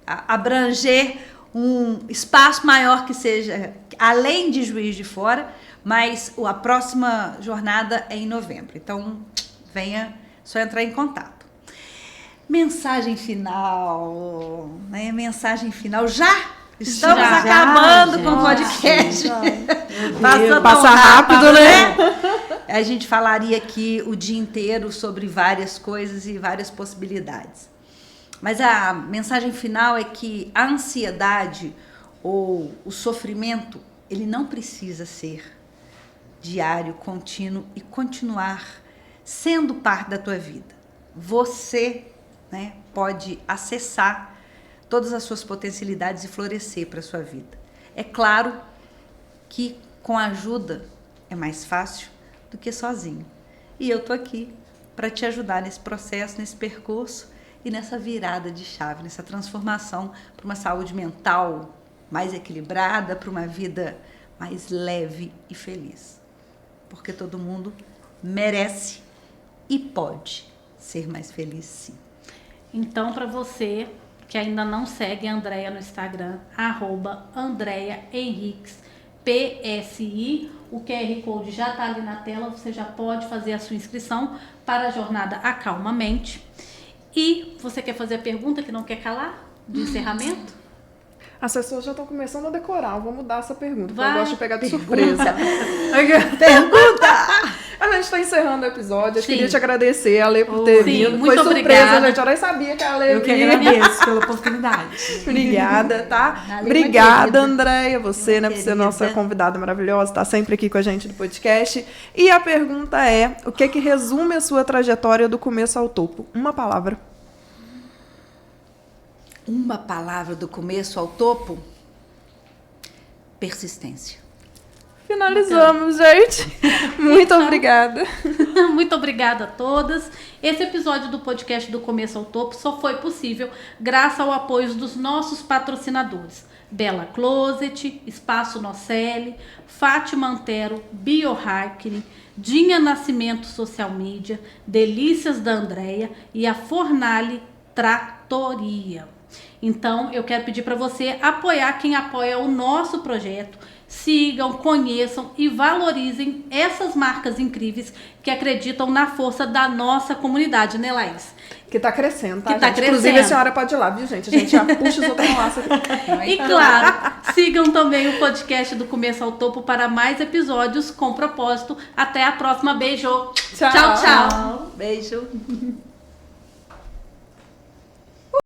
abranger um espaço maior que seja além de Juiz de Fora, mas a próxima jornada é em novembro. Então, venha, só entrar em contato. Mensagem final, né? Mensagem final. Estamos acabando com o podcast. Passa rápido, né? A gente falaria aqui o dia inteiro sobre várias coisas e várias possibilidades. Mas a mensagem final é que a ansiedade ou o sofrimento, ele não precisa ser diário, contínuo e continuar sendo parte da tua vida. Você, né, pode acessar todas as suas potencialidades e florescer para a sua vida. É claro que com ajuda é mais fácil do que sozinho. E eu tô aqui para te ajudar nesse processo, nesse percurso e nessa virada de chave, nessa transformação para uma saúde mental mais equilibrada, para uma vida mais leve e feliz. Porque todo mundo merece e pode ser mais feliz, sim. Então, para você que ainda não segue a Andréia no Instagram, @AndréiaHenriques, PSI, o QR Code já está ali na tela, você já pode fazer a sua inscrição para a Jornada Acalmamente. E você quer fazer a pergunta que não quer calar, de encerramento? As pessoas já estão começando a decorar. Eu vou mudar essa pergunta, porque Vai. eu gosto de pegar de surpresa. Pergunta! A gente tá encerrando o episódio, eu Sim. queria te agradecer, Ale, por ter Sim, vindo. muito Foi surpresa, obrigada. gente. Eu nem sabia que a Ale Eu que vinha. agradeço pela oportunidade. Obrigada, tá? Valeu, Obrigada, querida. Andréia, você, né, por ser nossa convidada maravilhosa, tá sempre aqui com a gente no podcast. E a pergunta é, o que que resume a sua trajetória do começo ao topo? Uma palavra. Uma palavra do começo ao topo? Persistência. Finalizamos, gente. Muito obrigada. Muito obrigada a todas. Esse episódio do podcast do Começo ao Topo só foi possível graças ao apoio dos nossos patrocinadores. Bela Closet, Espaço Nocelli, Fátima Antero, Biohacking, Dinha Nascimento Social Media, Delícias da Andréia e a Fornale Tratoria. Então, eu quero pedir para você apoiar quem apoia o nosso projeto. Sigam, conheçam e valorizem essas marcas incríveis que acreditam na força da nossa comunidade, né, Laís? Que tá crescendo, tá, Que tá gente? Inclusive, crescendo. a senhora pode ir lá, viu, gente? A gente já puxa os outros laços aqui. E claro, sigam também o podcast do Começo ao Topo para mais episódios com propósito. Até a próxima. Beijo. Tchau. Tchau, tchau. Beijo.